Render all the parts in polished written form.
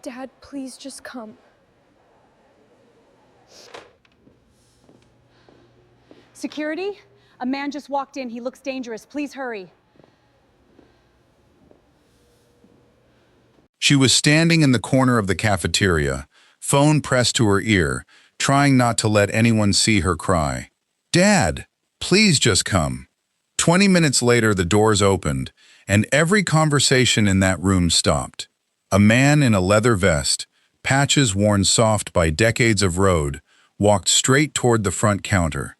Dad, please just come. Security? A man just walked in. He looks dangerous. Please hurry. She was standing in the corner of the cafeteria, phone pressed to her ear, trying not to let anyone see her cry. "Dad, please just come." 20 minutes later, the doors opened, and every conversation in that room stopped. A man in a leather vest, patches worn soft by decades of road, walked straight toward the front counter.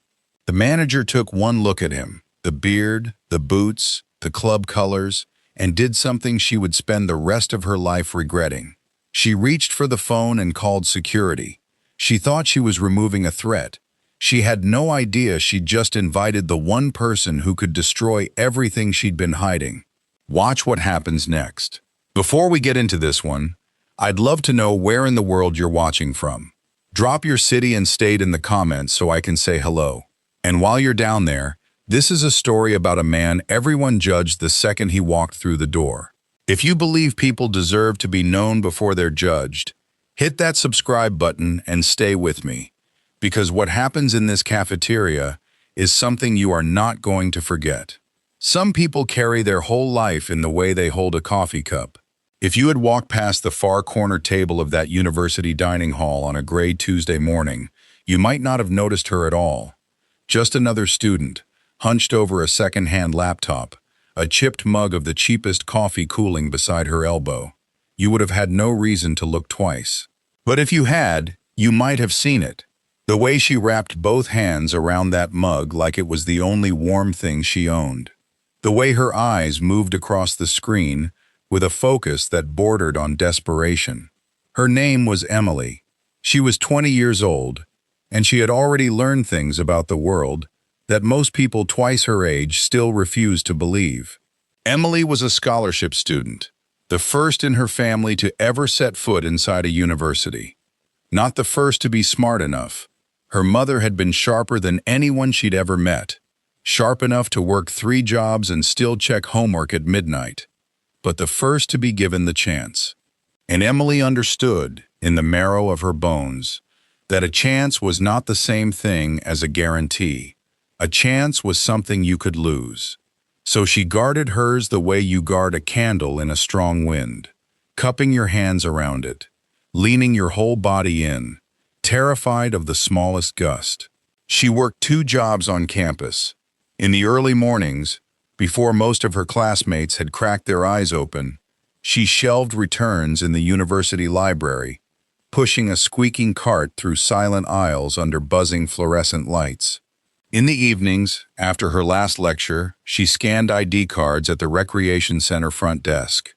The manager took one look at him, the beard, the boots, the club colors, and did something she would spend the rest of her life regretting. She reached for the phone and called security. She thought she was removing a threat. She had no idea she'd just invited the one person who could destroy everything she'd been hiding. Watch what happens next. Before we get into this one, I'd love to know where in the world you're watching from. Drop your city and state in the comments so I can say hello. And while you're down there, this is a story about a man everyone judged the second he walked through the door. If you believe people deserve to be known before they're judged, hit that subscribe button and stay with me, because what happens in this cafeteria is something you are not going to forget. Some people carry their whole life in the way they hold a coffee cup. If you had walked past the far corner table of that university dining hall on a gray Tuesday morning, you might not have noticed her at all. Just another student, hunched over a second-hand laptop, a chipped mug of the cheapest coffee cooling beside her elbow. You would have had no reason to look twice. But if you had, you might have seen it. The way she wrapped both hands around that mug like it was the only warm thing she owned. The way her eyes moved across the screen with a focus that bordered on desperation. Her name was Emily. She was 20 years old, and she had already learned things about the world that most people twice her age still refuse to believe. Emily was a scholarship student, the first in her family to ever set foot inside a university. Not the first to be smart enough. Her mother had been sharper than anyone she'd ever met, sharp enough to work 3 jobs and still check homework at midnight, but the first to be given the chance. And Emily understood, in the marrow of her bones, that a chance was not the same thing as a guarantee. A chance was something you could lose. So she guarded hers the way you guard a candle in a strong wind, cupping your hands around it, leaning your whole body in, terrified of the smallest gust. She worked 2 jobs on campus. In the early mornings, before most of her classmates had cracked their eyes open, she shelved returns in the university library, pushing a squeaking cart through silent aisles under buzzing fluorescent lights. In the evenings, after her last lecture, she scanned ID cards at the recreation center front desk,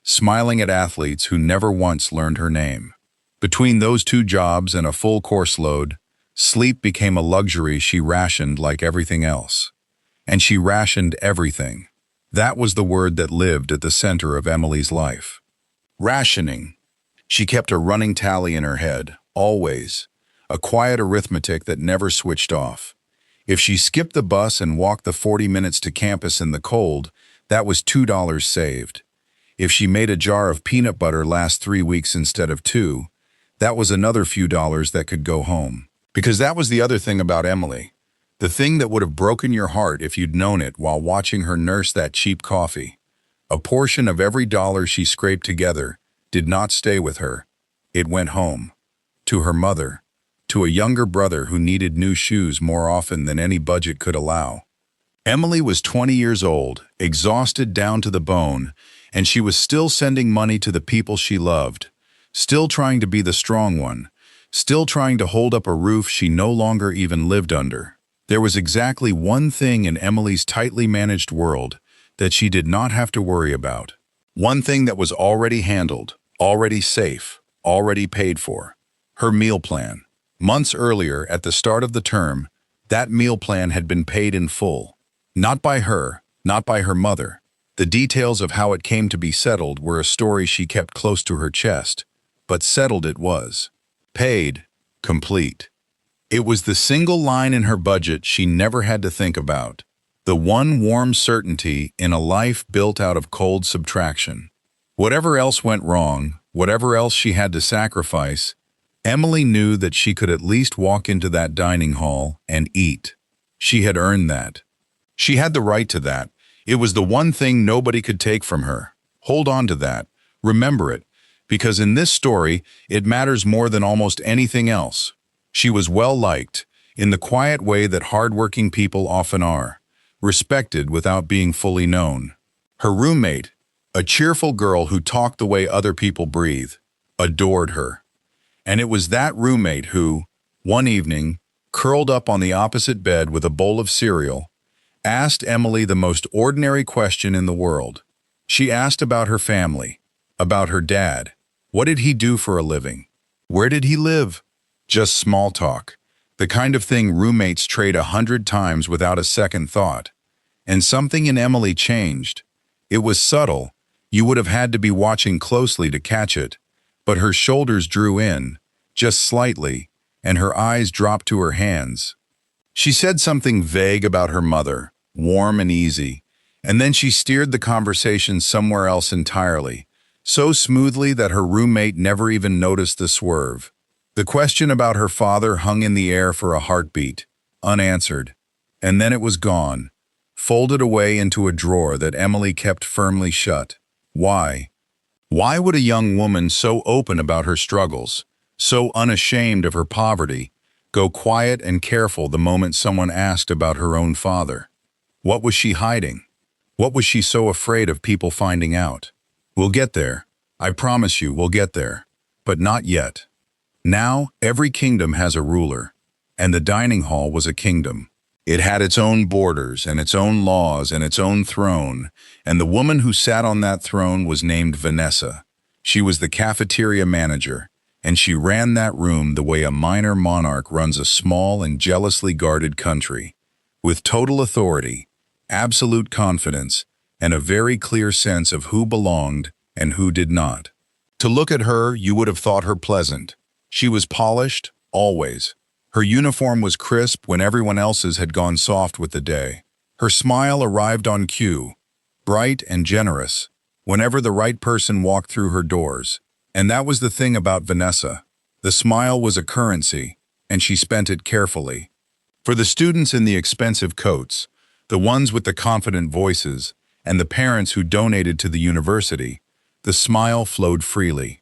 smiling at athletes who never once learned her name. Between those 2 jobs and a full course load, sleep became a luxury she rationed like everything else. And she rationed everything. That was the word that lived at the center of Emily's life. Rationing. She kept a running tally in her head, always, a quiet arithmetic that never switched off. If she skipped the bus and walked the 40 minutes to campus in the cold, that was $2 saved. If she made a jar of peanut butter last 3 weeks instead of 2, that was another few dollars that could go home. Because that was the other thing about Emily. The thing that would have broken your heart if you'd known it while watching her nurse that cheap coffee. A portion of every dollar she scraped together did not stay with her. It went home. To her mother. To a younger brother who needed new shoes more often than any budget could allow. Emily was 20 years old, exhausted down to the bone, and she was still sending money to the people she loved, still trying to be the strong one, still trying to hold up a roof she no longer even lived under. There was exactly one thing in Emily's tightly managed world that she did not have to worry about. One thing that was already handled, already safe, already paid for. Her meal plan. Months earlier, at the start of the term, that meal plan had been paid in full. Not by her, not by her mother. The details of how it came to be settled were a story she kept close to her chest, but settled it was. Paid, complete. It was the single line in her budget she never had to think about. The one warm certainty in a life built out of cold subtraction. Whatever else went wrong, whatever else she had to sacrifice, Emily knew that she could at least walk into that dining hall and eat. She had earned that. She had the right to that. It was the one thing nobody could take from her. Hold on to that. Remember it. Because in this story, it matters more than almost anything else. She was well-liked, in the quiet way that hardworking people often are, respected without being fully known. Her roommate, a cheerful girl who talked the way other people breathe, adored her. And it was that roommate who, one evening, curled up on the opposite bed with a bowl of cereal, asked Emily the most ordinary question in the world. She asked about her family, about her dad. What did he do for a living? Where did he live? Just small talk, the kind of thing roommates trade 100 times without a second thought. And something in Emily changed. It was subtle. You would have had to be watching closely to catch it. But her shoulders drew in, just slightly, and her eyes dropped to her hands. She said something vague about her mother, warm and easy, and then she steered the conversation somewhere else entirely, so smoothly that her roommate never even noticed the swerve. The question about her father hung in the air for a heartbeat, unanswered, and then it was gone, folded away into a drawer that Emily kept firmly shut. Why? Why would a young woman so open about her struggles, so unashamed of her poverty, go quiet and careful the moment someone asked about her own father? What was she hiding? What was she so afraid of people finding out? We'll get there. I promise you, we'll get there. But not yet. Now, every kingdom has a ruler, and the dining hall was a kingdom. It had its own borders and its own laws and its own throne, and the woman who sat on that throne was named Vanessa. She was the cafeteria manager, and she ran that room the way a minor monarch runs a small and jealously guarded country, with total authority, absolute confidence, and a very clear sense of who belonged and who did not. To look at her, you would have thought her pleasant. She was polished, always. Her uniform was crisp when everyone else's had gone soft with the day. Her smile arrived on cue, bright and generous, whenever the right person walked through her doors. And that was the thing about Vanessa. The smile was a currency, and she spent it carefully. For the students in the expensive coats, the ones with the confident voices, and the parents who donated to the university, the smile flowed freely.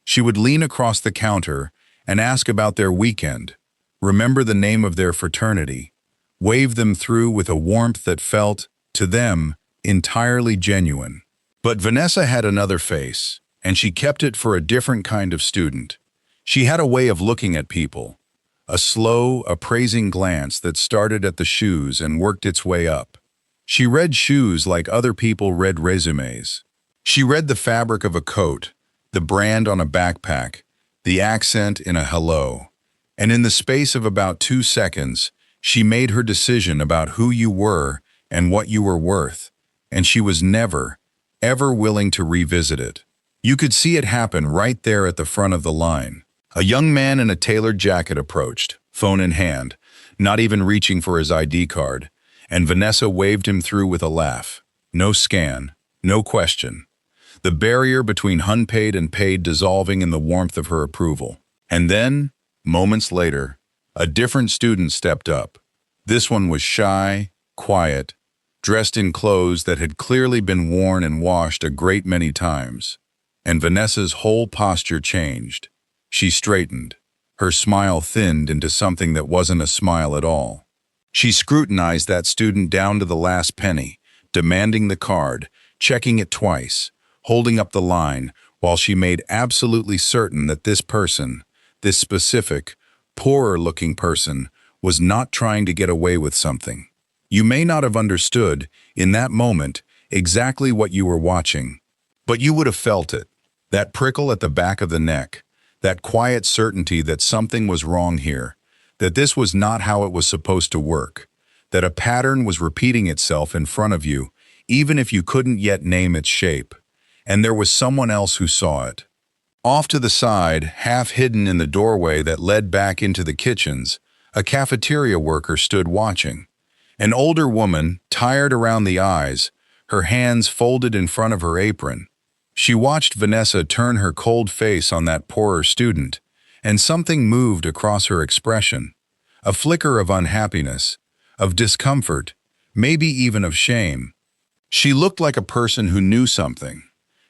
She would lean across the counter and ask about their weekend, remember the name of their fraternity, wave them through with a warmth that felt, to them, entirely genuine. But Vanessa had another face, and she kept it for a different kind of student. She had a way of looking at people, a slow, appraising glance that started at the shoes and worked its way up. She read shoes like other people read resumes. She read the fabric of a coat, the brand on a backpack, the accent in a hello. And in the space of about 2 seconds, she made her decision about who you were and what you were worth, and she was never, ever willing to revisit it. You could see it happen right there at the front of the line. A young man in a tailored jacket approached, phone in hand, not even reaching for his ID card, and Vanessa waved him through with a laugh. No scan, no question. The barrier between unpaid and paid dissolving in the warmth of her approval. And then, moments later, a different student stepped up. This one was shy, quiet, dressed in clothes that had clearly been worn and washed a great many times. And Vanessa's whole posture changed. She straightened. Her smile thinned into something that wasn't a smile at all. She scrutinized that student down to the last penny, demanding the card, checking it twice, holding up the line, while she made absolutely certain that this person, this specific, poorer-looking person, was not trying to get away with something. You may not have understood, in that moment, exactly what you were watching, but you would have felt it. That prickle at the back of the neck, that quiet certainty that something was wrong here, that this was not how it was supposed to work, that a pattern was repeating itself in front of you, even if you couldn't yet name its shape. And there was someone else who saw it. Off to the side, half hidden in the doorway that led back into the kitchens, a cafeteria worker stood watching. An older woman, tired around the eyes, her hands folded in front of her apron. She watched Vanessa turn her cold face on that poorer student, and something moved across her expression. A flicker of unhappiness, of discomfort, maybe even of shame. She looked like a person who knew something.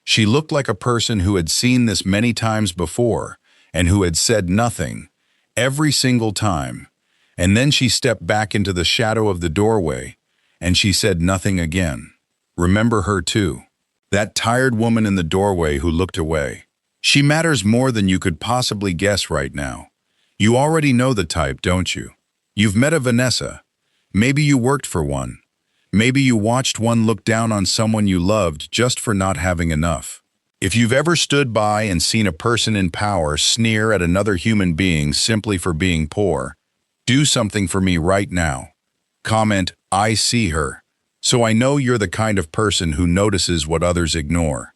She looked like a person who had seen this many times before, and who had said nothing, every single time. And then she stepped back into the shadow of the doorway, and she said nothing again. Remember her too. That tired woman in the doorway who looked away. She matters more than you could possibly guess right now. You already know the type, don't you? You've met a Vanessa. Maybe you worked for one. Maybe you watched one look down on someone you loved just for not having enough. If you've ever stood by and seen a person in power sneer at another human being simply for being poor, do something for me right now. Comment, "I see her," so I know you're the kind of person who notices what others ignore.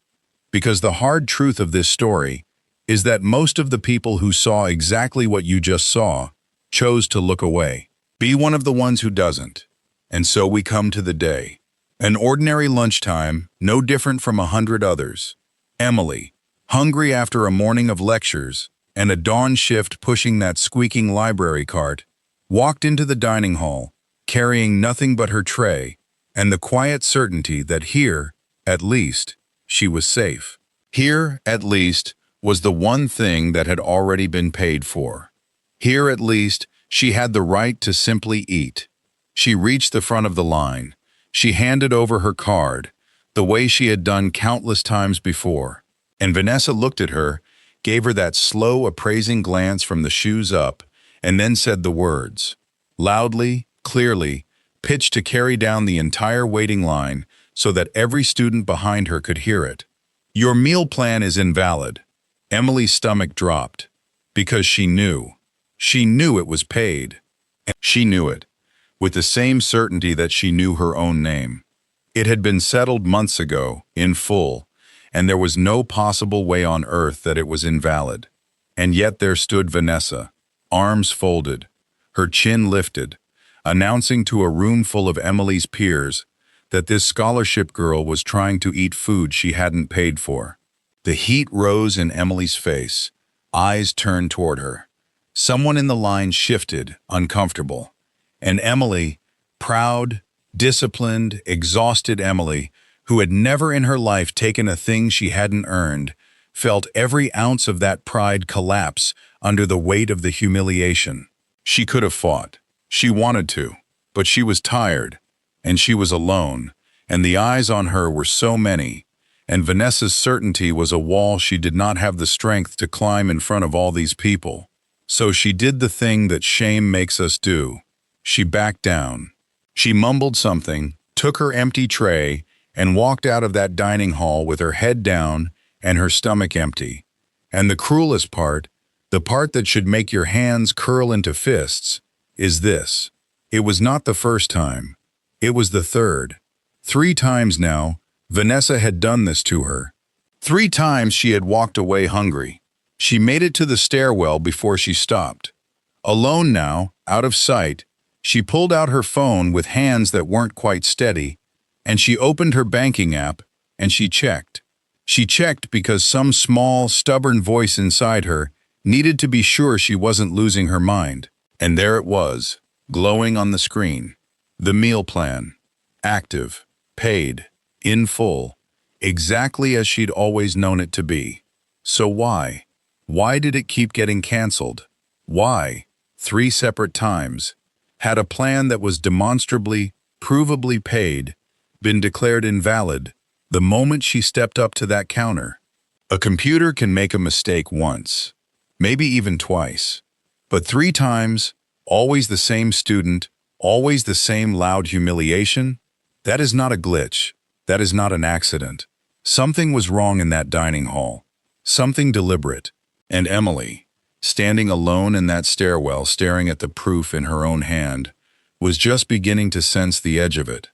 Because the hard truth of this story is that most of the people who saw exactly what you just saw chose to look away. Be one of the ones who doesn't. And so we come to the day. An ordinary lunchtime, no different from 100 others. Emily, hungry after a morning of lectures and a dawn shift pushing that squeaking library cart, walked into the dining hall, carrying nothing but her tray and the quiet certainty that here, at least, she was safe. Here, at least, was the one thing that had already been paid for. Here, at least, she had the right to simply eat. She reached the front of the line. She handed over her card, the way she had done countless times before. And Vanessa looked at her, gave her that slow, appraising glance from the shoes up, and then said the words, loudly, clearly, pitched to carry down the entire waiting line so that every student behind her could hear it. "Your meal plan is invalid." Emily's stomach dropped, because she knew. She knew it was paid. And she knew it, with the same certainty that she knew her own name. It had been settled months ago, in full, and there was no possible way on earth that it was invalid. And yet there stood Vanessa, arms folded, her chin lifted, announcing to a room full of Emily's peers that this scholarship girl was trying to eat food she hadn't paid for. The heat rose in Emily's face, eyes turned toward her. Someone in the line shifted, uncomfortable, and Emily, proud, disciplined, exhausted Emily, who had never in her life taken a thing she hadn't earned, felt every ounce of that pride collapse under the weight of the humiliation. She could have fought. She wanted to, but she was tired, and she was alone, and the eyes on her were so many, and Vanessa's certainty was a wall she did not have the strength to climb in front of all these people. So she did the thing that shame makes us do. She backed down. She mumbled something, took her empty tray, and walked out of that dining hall with her head down and her stomach empty. And the cruelest part, the part that should make your hands curl into fists, is this. It was not the first time. It was the third. 3 times now, Vanessa had done this to her. 3 times she had walked away hungry. She made it to the stairwell before she stopped. Alone now, out of sight, she pulled out her phone with hands that weren't quite steady, and she opened her banking app, and she checked. She checked because some small, stubborn voice inside her needed to be sure she wasn't losing her mind. And there it was, glowing on the screen. The meal plan. Active. Paid. In full. Exactly as she'd always known it to be. So why? Why did it keep getting canceled? Why? 3 separate times. Had a plan that was demonstrably, provably paid, been declared invalid the moment she stepped up to that counter? A computer can make a mistake once, maybe even twice, but 3 times, always the same student, always the same loud humiliation? That is not a glitch. That is not an accident. Something was wrong in that dining hall. Something deliberate. And Emily, standing alone in that stairwell staring at the proof in her own hand, was just beginning to sense the edge of it.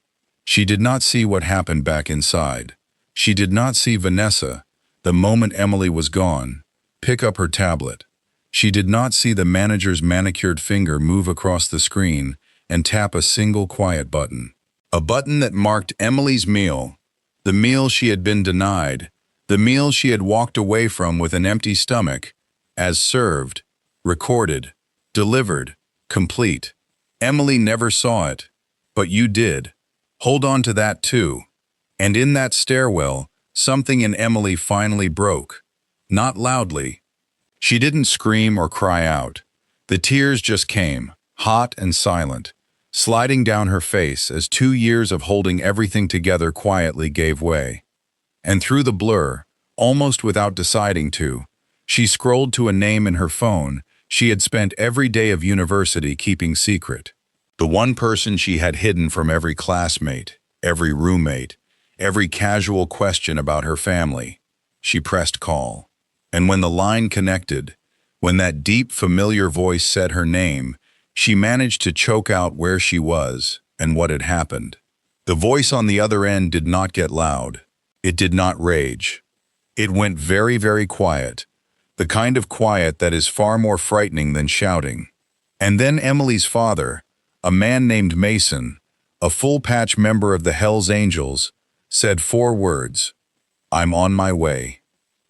She did not see what happened back inside. She did not see Vanessa, the moment Emily was gone, pick up her tablet. She did not see the manager's manicured finger move across the screen and tap a single quiet button. A button that marked Emily's meal, the meal she had been denied, The meal she had walked away from with an empty stomach, as served, recorded, delivered, complete. Emily never saw it, but you did. Hold on to that too. And in that stairwell, something in Emily finally broke. Not loudly. She didn't scream or cry out. The tears just came, hot and silent, sliding down her face as 2 years of holding everything together quietly gave way. And through the blur, almost without deciding to, she scrolled to a name in her phone she had spent every day of university keeping secret. The one person she had hidden from every classmate, every roommate, every casual question about her family. She pressed call. And when the line connected, when that deep, familiar voice said her name, she managed to choke out where she was and what had happened. The voice on the other end did not get loud. It did not rage. It went very, very quiet, the kind of quiet that is far more frightening than shouting. And then Emily's father, a man named Mason, a full-patch member of the Hells Angels, said 4 words, "I'm on my way."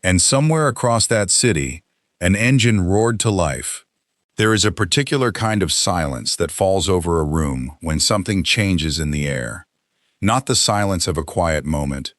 And somewhere across that city, an engine roared to life. There is a particular kind of silence that falls over a room when something changes in the air. Not the silence of a quiet moment,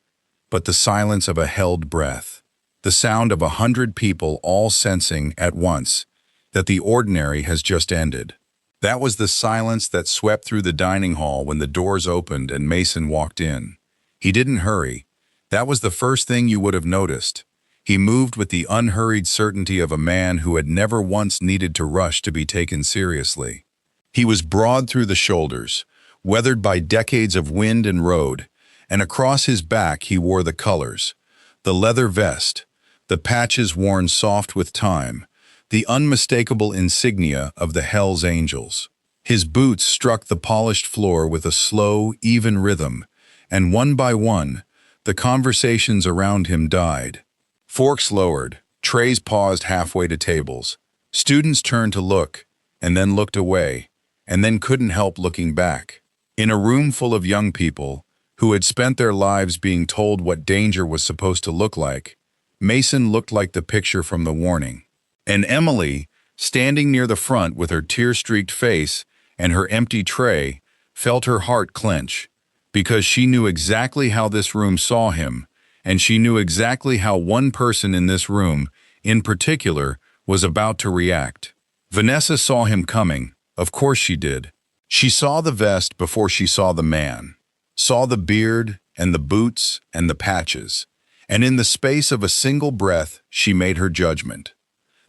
but the silence of a held breath. The sound of 100 people all sensing at once that the ordinary has just ended. That was the silence that swept through the dining hall when the doors opened and Mason walked in. He didn't hurry. That was the first thing you would have noticed. He moved with the unhurried certainty of a man who had never once needed to rush to be taken seriously. He was broad through the shoulders, weathered by decades of wind and road, and across his back he wore the colors, the leather vest, the patches worn soft with time, the unmistakable insignia of the Hells Angels. His boots struck the polished floor with a slow, even rhythm, and one by one, the conversations around him died. Forks lowered, trays paused halfway to tables. Students turned to look, and then looked away, and then couldn't help looking back. In a room full of young people, who had spent their lives being told what danger was supposed to look like, Mason looked like the picture from the warning. And Emily, standing near the front with her tear-streaked face and her empty tray, felt her heart clench, because she knew exactly how this room saw him, and she knew exactly how one person in this room, in particular, was about to react. Vanessa saw him coming, of course she did. She saw the vest before she saw the man, saw the beard and the boots and the patches, and in the space of a single breath she made her judgment.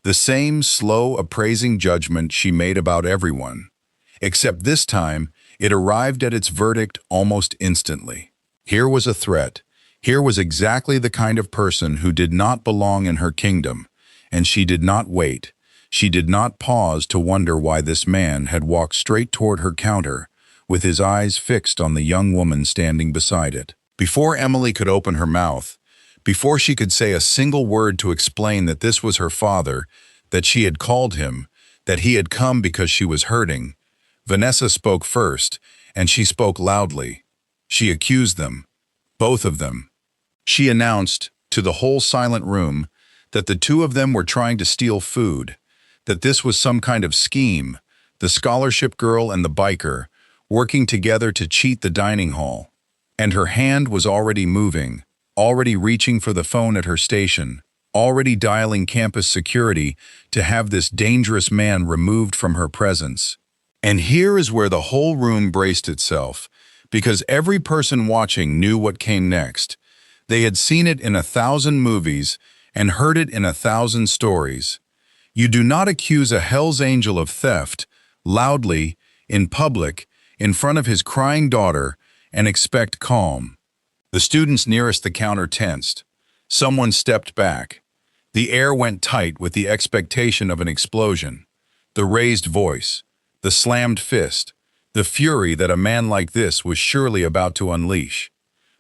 The same slow, appraising judgment she made about everyone, except this time it arrived at its verdict almost instantly. Here was a threat. Here was exactly the kind of person who did not belong in her kingdom, and she did not wait. She did not pause to wonder why this man had walked straight toward her counter, with his eyes fixed on the young woman standing beside it. Before Emily could open her mouth, before she could say a single word to explain that this was her father, that she had called him, that he had come because she was hurting, Vanessa spoke first, and she spoke loudly. She accused them, both of them. She announced, to the whole silent room, that the two of them were trying to steal food, that this was some kind of scheme, the scholarship girl and the biker, working together to cheat the dining hall. And her hand was already moving, already reaching for the phone at her station, already dialing campus security to have this dangerous man removed from her presence. And here is where the whole room braced itself, because every person watching knew what came next. They had seen it in 1,000 movies and heard it in 1,000 stories. You do not accuse a Hell's Angel of theft, loudly, in public, in front of his crying daughter, and expect calm. The students nearest the counter tensed. Someone stepped back. The air went tight with the expectation of an explosion. The raised voice, the slammed fist, the fury that a man like this was surely about to unleash.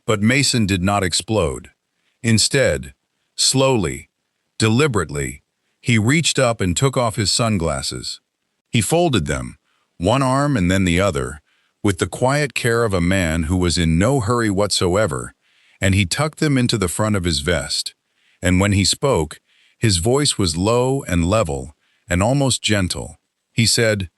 But Mason did not explode. Instead, slowly, deliberately, he reached up and took off his sunglasses. He folded them, one arm and then the other, with the quiet care of a man who was in no hurry whatsoever, and he tucked them into the front of his vest. And when he spoke, his voice was low and level and almost gentle. He said,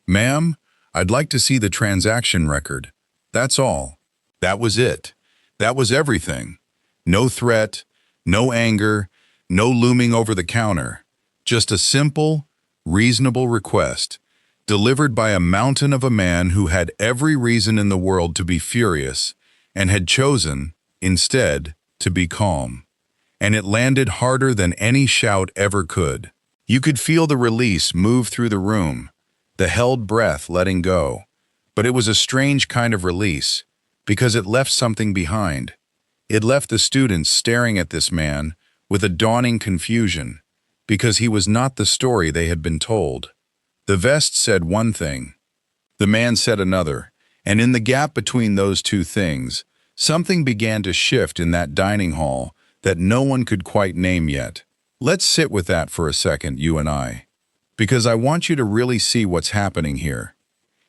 "Ma'am, I'd like to see the transaction record. That's all." That was it. That was everything. No threat, no anger, no looming over the counter. Just a simple, reasonable request, delivered by a mountain of a man who had every reason in the world to be furious and had chosen, instead, to be calm. And it landed harder than any shout ever could. You could feel the release move through the room, the held breath letting go. But it was a strange kind of release, because it left something behind. It left the students staring at this man with a dawning confusion, because he was not the story they had been told. The vest said one thing, the man said another, and in the gap between those two things, something began to shift in that dining hall that no one could quite name yet. Let's sit with that for a second, you and I, because I want you to really see what's happening here.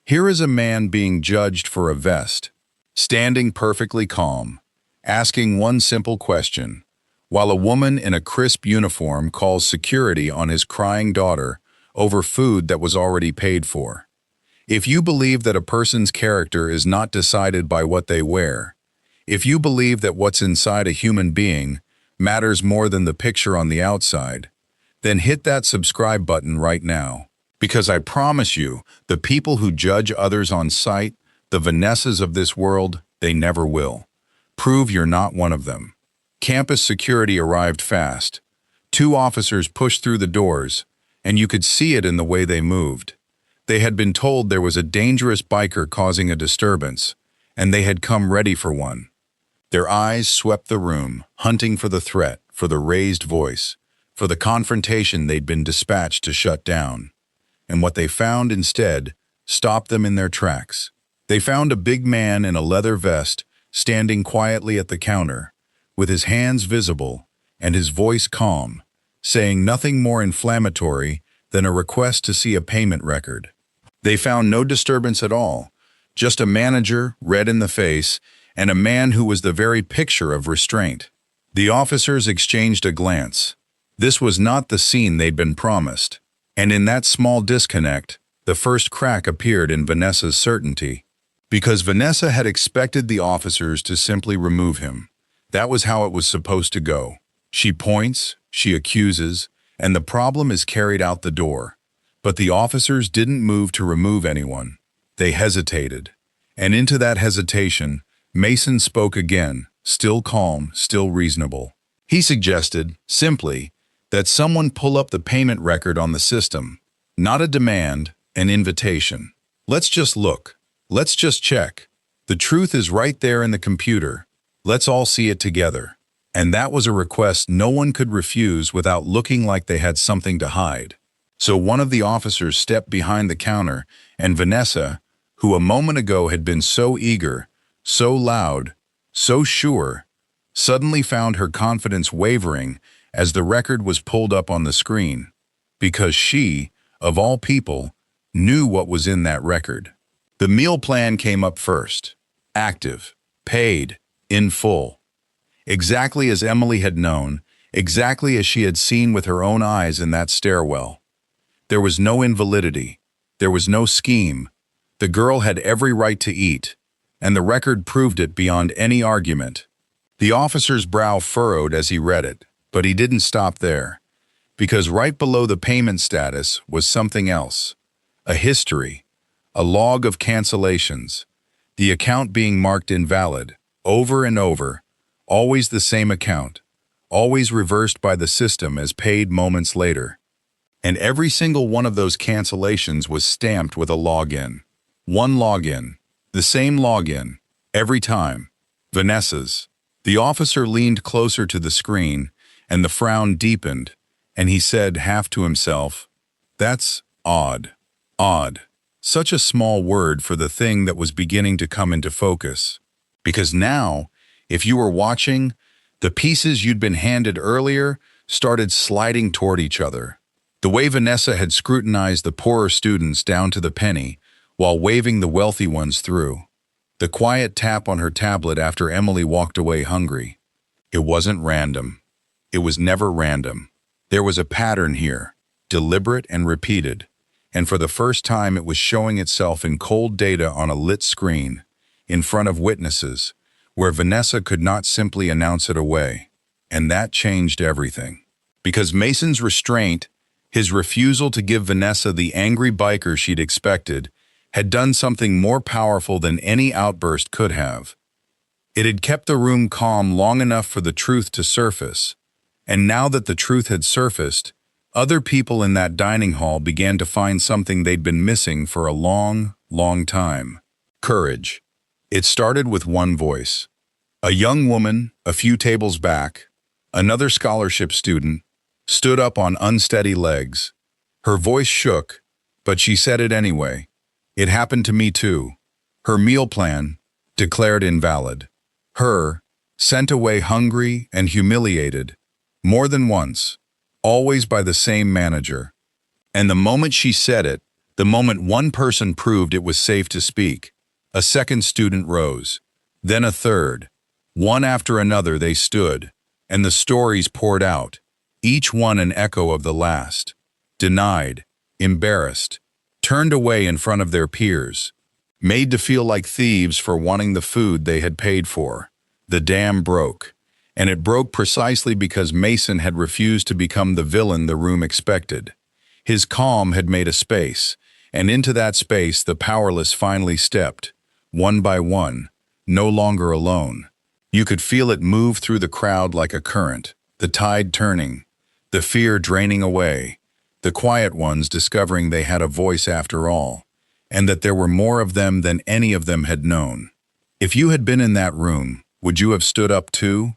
Here is a man being judged for a vest, standing perfectly calm, asking one simple question, while a woman in a crisp uniform calls security on his crying daughter over food that was already paid for. If you believe that a person's character is not decided by what they wear, if you believe that what's inside a human being matters more than the picture on the outside, then hit that subscribe button right now. Because I promise you, the people who judge others on sight, the Vanessas of this world, they never will. Prove you're not one of them. Campus security arrived fast. 2 officers pushed through the doors, and you could see it in the way they moved. They had been told there was a dangerous biker causing a disturbance, and they had come ready for one. Their eyes swept the room, hunting for the threat, for the raised voice, for the confrontation they'd been dispatched to shut down. And what they found instead stopped them in their tracks. They found a big man in a leather vest standing quietly at the counter, with his hands visible and his voice calm, saying nothing more inflammatory than a request to see a payment record. They found no disturbance at all, just a manager, red in the face, and a man who was the very picture of restraint. The officers exchanged a glance. This was not the scene they'd been promised. And in that small disconnect, the first crack appeared in Vanessa's certainty. Because Vanessa had expected the officers to simply remove him. That was how it was supposed to go. She points, she accuses, and the problem is carried out the door. But the officers didn't move to remove anyone. They hesitated. And into that hesitation, Mason spoke again, still calm, still reasonable. He suggested, simply, that someone pull up the payment record on the system. Not a demand, an invitation. Let's just look. Let's just check. The truth is right there in the computer. Let's all see it together. And that was a request no one could refuse without looking like they had something to hide. So one of the officers stepped behind the counter, and Vanessa, who a moment ago had been so eager, so loud, so sure, suddenly found her confidence wavering as the record was pulled up on the screen, because she, of all people, knew what was in that record. The meal plan came up first, active, paid, in full. Exactly as Emily had known, exactly as she had seen with her own eyes in that stairwell. There was no invalidity, there was no scheme. The girl had every right to eat, and the record proved it beyond any argument. The officer's brow furrowed as he read it, but he didn't stop there, because right below the payment status was something else, a history, a log of cancellations, the account being marked invalid, over and over, always the same account, always reversed by the system as paid moments later. And every single one of those cancellations was stamped with a login. One login, the same login, every time. Vanessa's. The officer leaned closer to the screen, and the frown deepened, and he said half to himself, "That's odd. Odd. Such a small word for the thing that was beginning to come into focus. Because now, if you were watching, the pieces you'd been handed earlier started sliding toward each other. The way Vanessa had scrutinized the poorer students down to the penny, while waving the wealthy ones through. The quiet tap on her tablet after Emily walked away hungry. It wasn't random. It was never random. There was a pattern here, deliberate and repeated, and for the first time it was showing itself in cold data on a lit screen, in front of witnesses, where Vanessa could not simply announce it away. And that changed everything. Because Mason's restraint, his refusal to give Vanessa the angry biker she'd expected, had done something more powerful than any outburst could have. It had kept the room calm long enough for the truth to surface, and now that the truth had surfaced, other people in that dining hall began to find something they'd been missing for a long, long time. Courage. It started with one voice. A young woman, a few tables back, another scholarship student, stood up on unsteady legs. Her voice shook, but she said it anyway. It happened to me too. Her meal plan, declared invalid. Her, sent away hungry and humiliated, more than once, always by the same manager. And the moment she said it, the moment one person proved it was safe to speak, a second student rose, then a third. One after another they stood, and the stories poured out, each one an echo of the last. Denied, embarrassed, turned away in front of their peers, made to feel like thieves for wanting the food they had paid for. The dam broke, and it broke precisely because Mason had refused to become the villain the room expected. His calm had made a space, and into that space the powerless finally stepped, one by one, no longer alone. You could feel it move through the crowd like a current, the tide turning, the fear draining away, the quiet ones discovering they had a voice after all, and that there were more of them than any of them had known. If you had been in that room, would you have stood up too?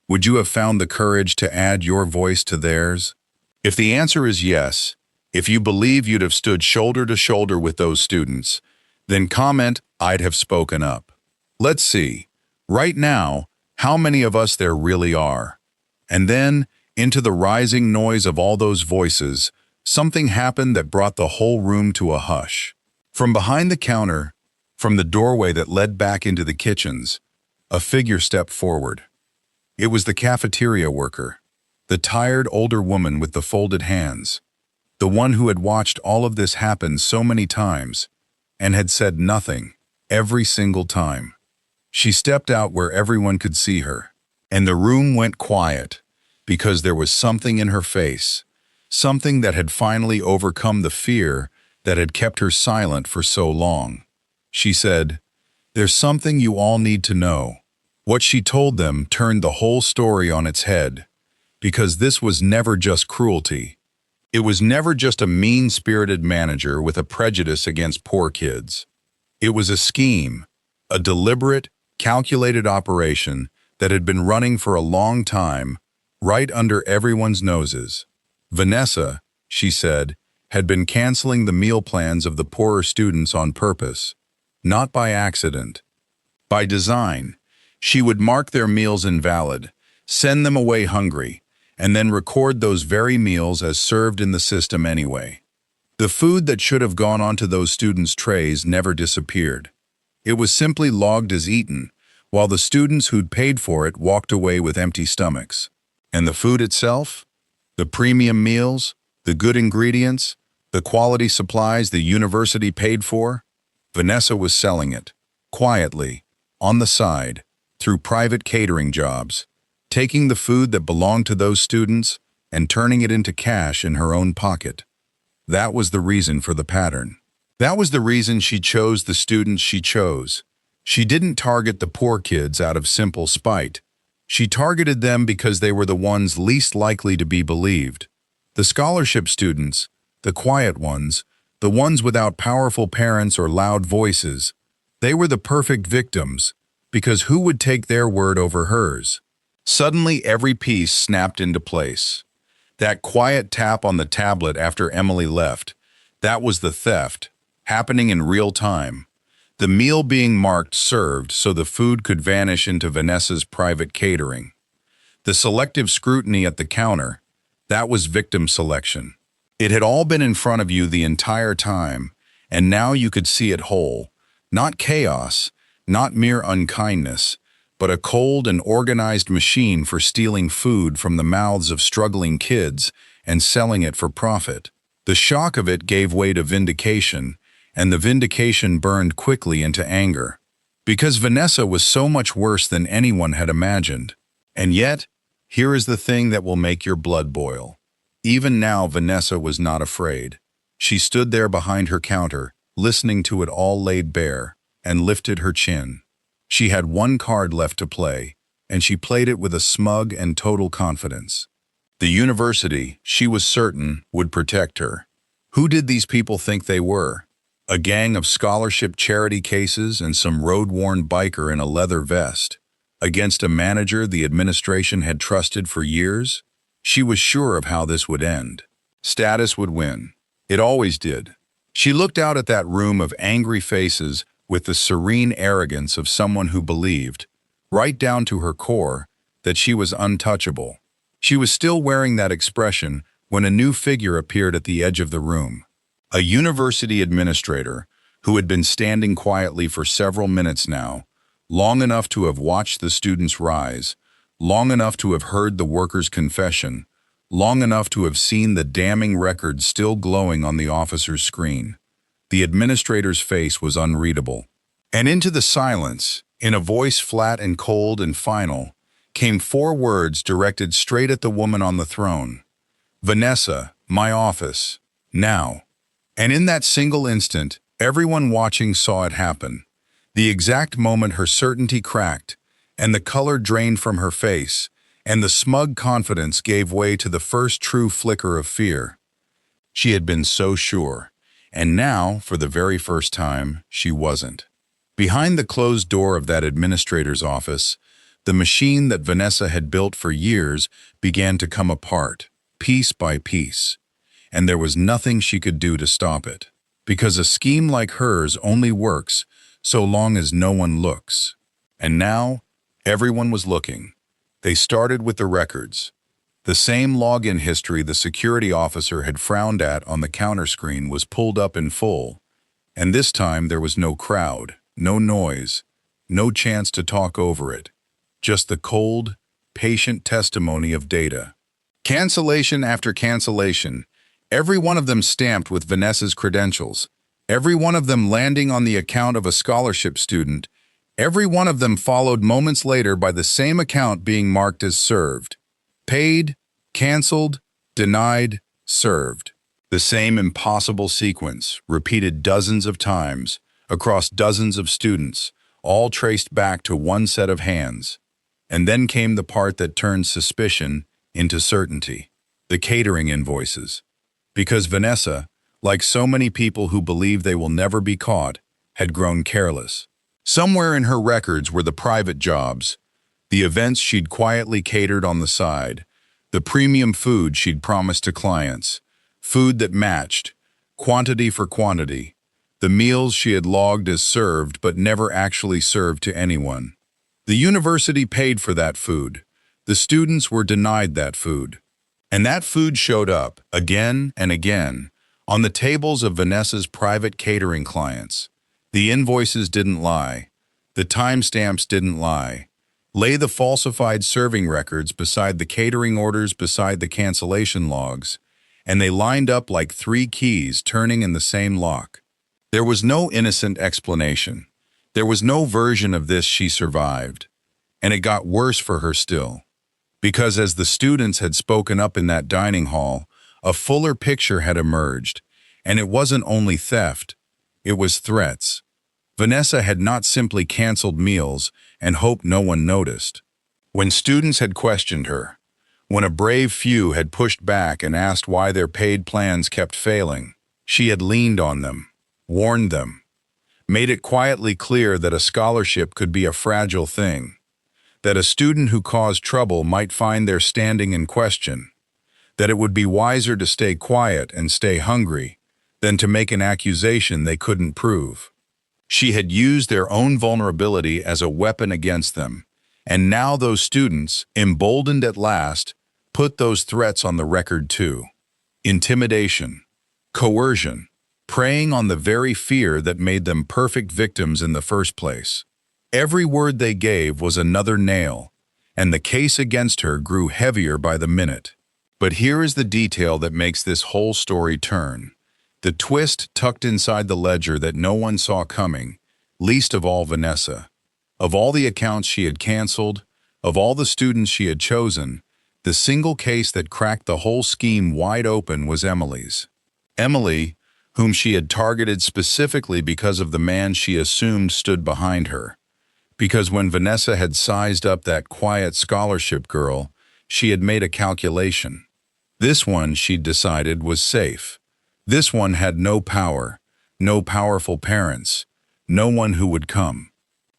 Would you have found the courage to add your voice to theirs? If the answer is yes, if you believe you'd have stood shoulder to shoulder with those students, then comment, "I'd have spoken up." Let's see, right now, how many of us there really are. And then, into the rising noise of all those voices, something happened that brought the whole room to a hush. From behind the counter, from the doorway that led back into the kitchens, a figure stepped forward. It was the cafeteria worker, the tired older woman with the folded hands, the one who had watched all of this happen so many times and had said nothing every single time. She stepped out where everyone could see her, and the room went quiet because there was something in her face, something that had finally overcome the fear that had kept her silent for so long. She said, "There's something you all need to know." What she told them turned the whole story on its head, because this was never just cruelty. It was never just a mean-spirited manager with a prejudice against poor kids. It was a scheme, a deliberate, calculated operation that had been running for a long time, right under everyone's noses. Vanessa, she said, had been canceling the meal plans of the poorer students on purpose, not by accident. By design, she would mark their meals invalid, send them away hungry, and then record those very meals as served in the system anyway. The food that should have gone onto those students' trays never disappeared. It was simply logged as eaten, while the students who'd paid for it walked away with empty stomachs. And the food itself? The premium meals, the good ingredients, the quality supplies the university paid for? Vanessa was selling it, quietly, on the side, through private catering jobs, taking the food that belonged to those students and turning it into cash in her own pocket. That was the reason for the pattern. That was the reason she chose the students she chose. She didn't target the poor kids out of simple spite. She targeted them because they were the ones least likely to be believed. The scholarship students, the quiet ones, the ones without powerful parents or loud voices, they were the perfect victims, because who would take their word over hers? Suddenly every piece snapped into place. That quiet tap on the tablet after Emily left, that was the theft, happening in real time. The meal being marked served so the food could vanish into Vanessa's private catering. The selective scrutiny at the counter, that was victim selection. It had all been in front of you the entire time, and now you could see it whole. Not chaos, not mere unkindness, but a cold and organized machine for stealing food from the mouths of struggling kids and selling it for profit. The shock of it gave way to vindication, and the vindication burned quickly into anger. Because Vanessa was so much worse than anyone had imagined. And yet, here is the thing that will make your blood boil. Even now, Vanessa was not afraid. She stood there behind her counter, listening to it all laid bare, and lifted her chin. She had one card left to play, and she played it with a smug and total confidence. The university, she was certain, would protect her. Who did these people think they were? A gang of scholarship charity cases and some road-worn biker in a leather vest. Against a manager the administration had trusted for years? She was sure of how this would end. Status would win. It always did. She looked out at that room of angry faces with the serene arrogance of someone who believed, right down to her core, that she was untouchable. She was still wearing that expression when a new figure appeared at the edge of the room. A university administrator who had been standing quietly for several minutes now, long enough to have watched the students rise, long enough to have heard the workers' confession, long enough to have seen the damning record still glowing on the officer's screen. The administrator's face was unreadable. And into the silence, in a voice flat and cold and final, came 4 words directed straight at the woman on the throne. Vanessa, my office, now. And in that single instant, everyone watching saw it happen. The exact moment her certainty cracked, and the color drained from her face, and the smug confidence gave way to the first true flicker of fear. She had been so sure, and now, for the very first time, she wasn't. Behind the closed door of that administrator's office, the machine that Vanessa had built for years began to come apart, piece by piece. And there was nothing she could do to stop it, because a scheme like hers only works so long as no one looks. And now, everyone was looking. They started with the records. The same login history the security officer had frowned at on the counter screen was pulled up in full, and this time there was no crowd, no noise, no chance to talk over it, just the cold, patient testimony of data. Cancellation after cancellation, every one of them stamped with Vanessa's credentials, every one of them landing on the account of a scholarship student, every one of them followed moments later by the same account being marked as served. Paid, canceled, denied, served. The same impossible sequence, repeated dozens of times, across dozens of students, all traced back to one set of hands. And then came the part that turned suspicion into certainty. The catering invoices. Because Vanessa, like so many people who believe they will never be caught, had grown careless. Somewhere in her records were the private jobs, the events she'd quietly catered on the side, the premium food she'd promised to clients, food that matched, quantity for quantity, the meals she had logged as served but never actually served to anyone. The university paid for that food. The students were denied that food. And that food showed up, again and again, on the tables of Vanessa's private catering clients. The invoices didn't lie. The timestamps didn't lie. Lay the falsified serving records beside the catering orders beside the cancellation logs, and they lined up like 3 keys turning in the same lock. There was no innocent explanation. There was no version of this she survived. And it got worse for her still. Because as the students had spoken up in that dining hall, a fuller picture had emerged, and it wasn't only theft, it was threats. Vanessa had not simply canceled meals and hoped no one noticed. When students had questioned her, when a brave few had pushed back and asked why their paid plans kept failing, she had leaned on them, warned them, made it quietly clear that a scholarship could be a fragile thing, that a student who caused trouble might find their standing in question, that it would be wiser to stay quiet and stay hungry than to make an accusation they couldn't prove. She had used their own vulnerability as a weapon against them, and now those students, emboldened at last, put those threats on the record too. Intimidation, coercion, preying on the very fear that made them perfect victims in the first place. Every word they gave was another nail, and the case against her grew heavier by the minute. But here is the detail that makes this whole story turn. The twist tucked inside the ledger that no one saw coming, least of all Vanessa. Of all the accounts she had canceled, of all the students she had chosen, the single case that cracked the whole scheme wide open was Emily's. Emily, whom she had targeted specifically because of the man she assumed stood behind her. Because when Vanessa had sized up that quiet scholarship girl, she had made a calculation. This one, she'd decided, was safe. This one had no power, no powerful parents, no one who would come.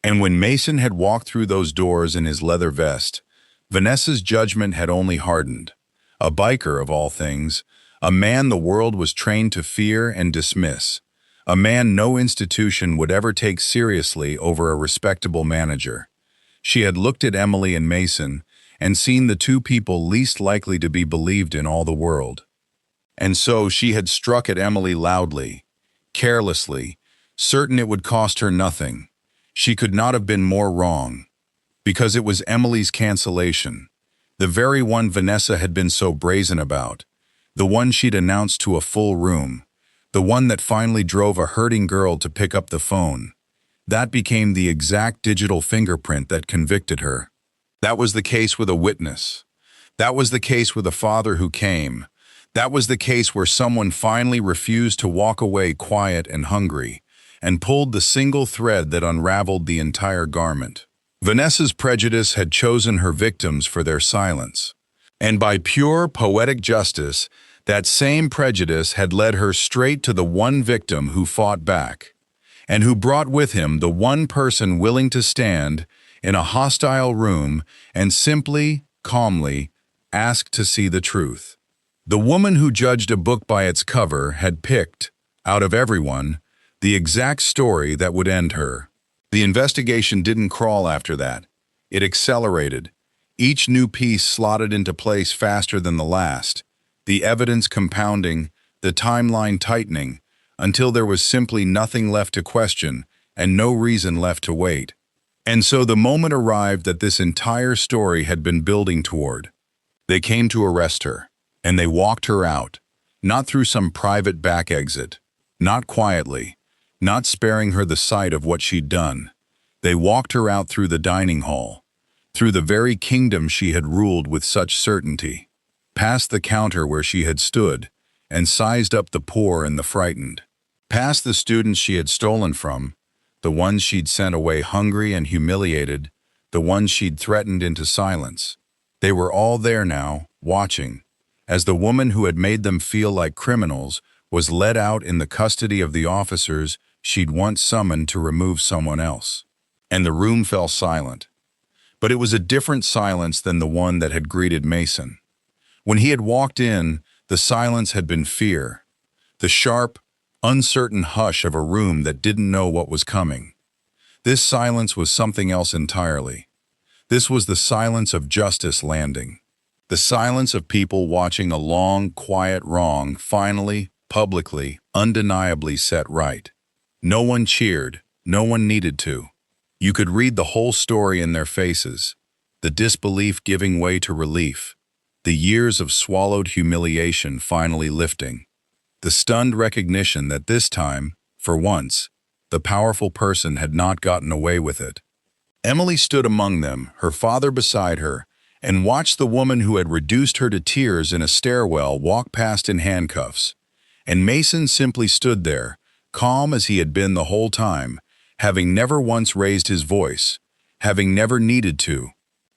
And when Mason had walked through those doors in his leather vest, Vanessa's judgment had only hardened. A biker, of all things, a man the world was trained to fear and dismiss, a man no institution would ever take seriously over a respectable manager. She had looked at Emily and Mason and seen the two people least likely to be believed in all the world. And so she had struck at Emily loudly, carelessly, certain it would cost her nothing. She could not have been more wrong, because it was Emily's cancellation, the very one Vanessa had been so brazen about, the one she'd announced to a full room, the one that finally drove a hurting girl to pick up the phone. That became the exact digital fingerprint that convicted her. That was the case with a witness. That was the case with a father who came. That was the case where someone finally refused to walk away quiet and hungry, and pulled the single thread that unraveled the entire garment. Vanessa's prejudice had chosen her victims for their silence. And by pure poetic justice, that same prejudice had led her straight to the one victim who fought back, and who brought with him the one person willing to stand in a hostile room and simply, calmly, ask to see the truth. The woman who judged a book by its cover had picked, out of everyone, the exact story that would end her. The investigation didn't crawl after that. It accelerated. Each new piece slotted into place faster than the last, the evidence compounding, the timeline tightening, until there was simply nothing left to question and no reason left to wait. And so the moment arrived that this entire story had been building toward. They came to arrest her, and they walked her out, not through some private back exit, not quietly, not sparing her the sight of what she'd done. They walked her out through the dining hall, through the very kingdom she had ruled with such certainty, past the counter where she had stood and sized up the poor and the frightened, past the students she had stolen from, the ones she'd sent away hungry and humiliated, the ones she'd threatened into silence. They were all there now, watching, as the woman who had made them feel like criminals was led out in the custody of the officers she'd once summoned to remove someone else. And the room fell silent. But it was a different silence than the one that had greeted Mason. When he had walked in, the silence had been fear, the sharp, uncertain hush of a room that didn't know what was coming. This silence was something else entirely. This was the silence of justice landing. The silence of people watching a long, quiet wrong finally, publicly, undeniably set right. No one cheered, no one needed to. You could read the whole story in their faces, the disbelief giving way to relief, the years of swallowed humiliation finally lifting, the stunned recognition that this time, for once, the powerful person had not gotten away with it. Emily stood among them, her father beside her, and watched the woman who had reduced her to tears in a stairwell walk past in handcuffs. And Mason simply stood there, calm as he had been the whole time, having never once raised his voice, having never needed to.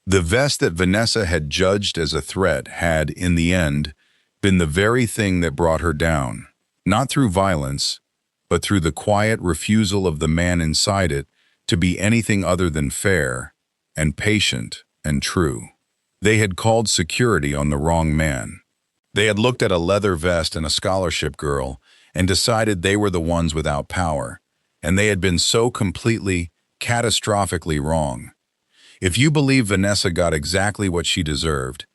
The vest that Vanessa had judged as a threat had, in the end, been the very thing that brought her down, not through violence, but through the quiet refusal of the man inside it to be anything other than fair and patient and true. They had called security on the wrong man. They had looked at a leather vest and a scholarship girl and decided they were the ones without power, and they had been so completely, catastrophically wrong. If you believe Vanessa got exactly what she deserved,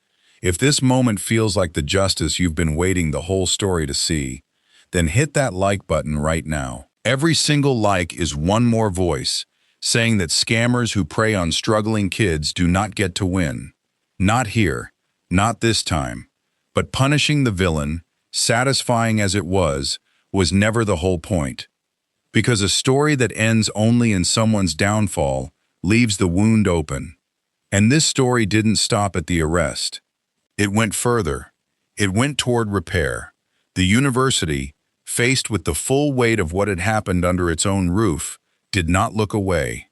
if this moment feels like the justice you've been waiting the whole story to see, then hit that like button right now. Every single like is one more voice saying that scammers who prey on struggling kids do not get to win. Not here, not this time. But punishing the villain, satisfying as it was never the whole point. Because a story that ends only in someone's downfall leaves the wound open. And this story didn't stop at the arrest. It went further. It went toward repair. The university, faced with the full weight of what had happened under its own roof, did not look away.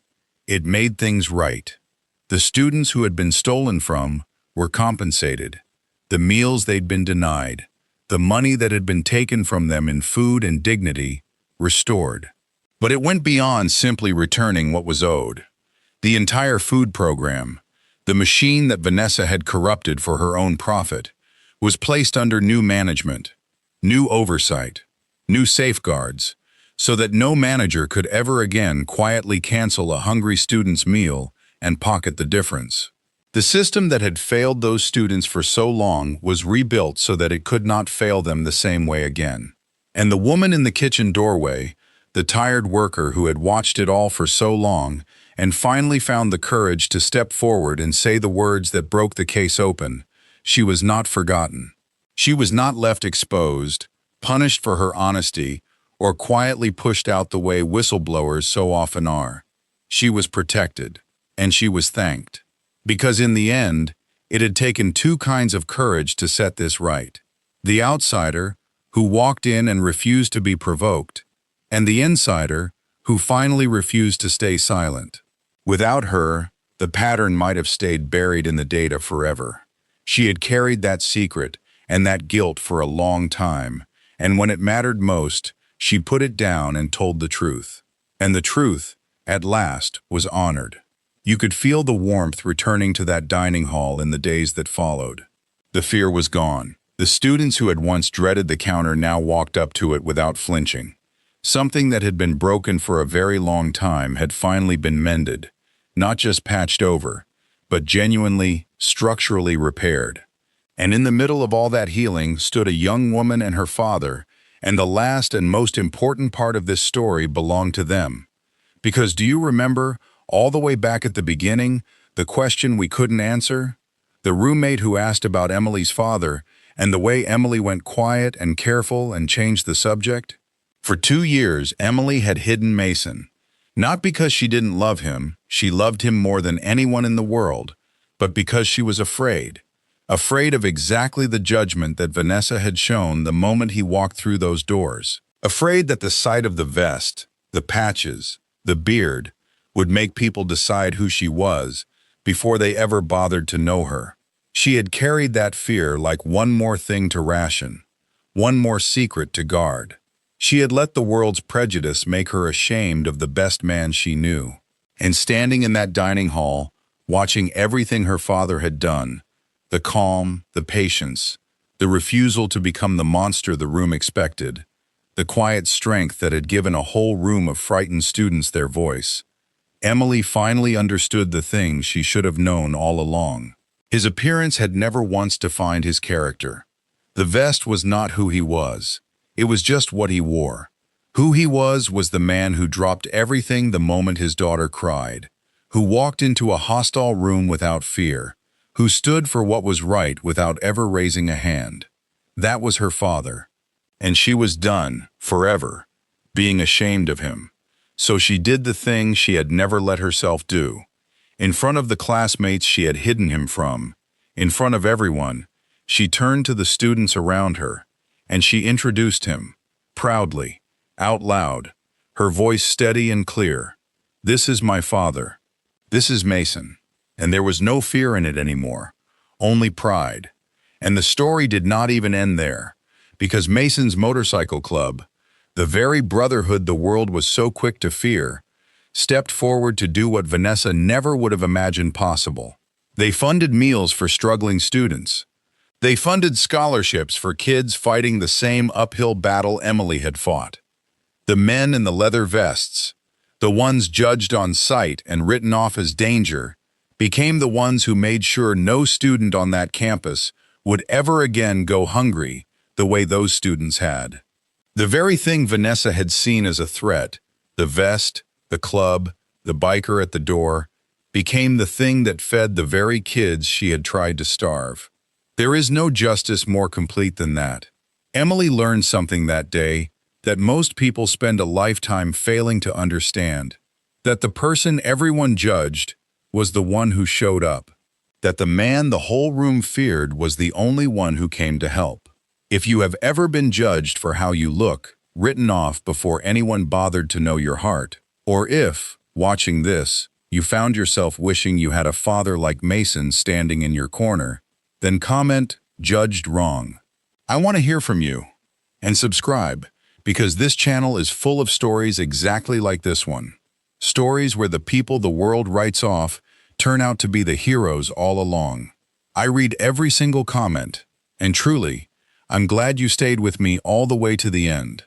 It made things right. The students who had been stolen from were compensated. The meals they'd been denied, the money that had been taken from them in food and dignity, restored. But it went beyond simply returning what was owed. The entire food program, the machine that Vanessa had corrupted for her own profit, was placed under new management, new oversight, new safeguards, so that no manager could ever again quietly cancel a hungry student's meal and pocket the difference. The system that had failed those students for so long was rebuilt so that it could not fail them the same way again. And the woman in the kitchen doorway, the tired worker who had watched it all for so long and finally found the courage to step forward and say the words that broke the case open, she was not forgotten. She was not left exposed, punished for her honesty, or quietly pushed out the way whistleblowers so often are. She was protected, and she was thanked. Because in the end, it had taken two kinds of courage to set this right. The outsider, who walked in and refused to be provoked, and the insider, who finally refused to stay silent. Without her, the pattern might have stayed buried in the data forever. She had carried that secret and that guilt for a long time, and when it mattered most, she put it down and told the truth. And the truth, at last, was honored. You could feel the warmth returning to that dining hall in the days that followed. The fear was gone. The students who had once dreaded the counter now walked up to it without flinching. Something that had been broken for a very long time had finally been mended, not just patched over, but genuinely, structurally repaired. And in the middle of all that healing stood a young woman and her father, and the last and most important part of this story belonged to them. Because do you remember, all the way back at the beginning, the question we couldn't answer? The roommate who asked about Emily's father, and the way Emily went quiet and careful and changed the subject? For 2 years, Emily had hidden Mason. Not because she didn't love him, she loved him more than anyone in the world, but because she was afraid. Afraid of exactly the judgment that Vanessa had shown the moment he walked through those doors. Afraid that the sight of the vest, the patches, the beard, would make people decide who she was before they ever bothered to know her. She had carried that fear like one more thing to ration, one more secret to guard. She had let the world's prejudice make her ashamed of the best man she knew. And standing in that dining hall, watching everything her father had done, the calm, the patience, the refusal to become the monster the room expected, the quiet strength that had given a whole room of frightened students their voice, Emily finally understood the things she should have known all along. His appearance had never once defined his character. The vest was not who he was. It was just what he wore. Who he was the man who dropped everything the moment his daughter cried, who walked into a hostile room without fear, who stood for what was right without ever raising a hand. That was her father. And she was done, forever, being ashamed of him. So she did the thing she had never let herself do. In front of the classmates she had hidden him from, in front of everyone, she turned to the students around her, and she introduced him, proudly, out loud, her voice steady and clear. "This is my father. This is Mason." And there was no fear in it anymore, only pride. And the story did not even end there, because Mason's motorcycle club, the very brotherhood the world was so quick to fear, stepped forward to do what Vanessa never would have imagined possible. They funded meals for struggling students. They funded scholarships for kids fighting the same uphill battle Emily had fought. The men in the leather vests, the ones judged on sight and written off as danger, became the ones who made sure no student on that campus would ever again go hungry the way those students had. The very thing Vanessa had seen as a threat, the vest, the club, the biker at the door, became the thing that fed the very kids she had tried to starve. There is no justice more complete than that. Emily learned something that day that most people spend a lifetime failing to understand. That the person everyone judged was the one who showed up. That the man the whole room feared was the only one who came to help. If you have ever been judged for how you look, written off before anyone bothered to know your heart, or if, watching this, you found yourself wishing you had a father like Mason standing in your corner, then comment, "Judged wrong." I want to hear from you. And subscribe, because this channel is full of stories exactly like this one. Stories where the people the world writes off turn out to be the heroes all along. I read every single comment, and truly, I'm glad you stayed with me all the way to the end.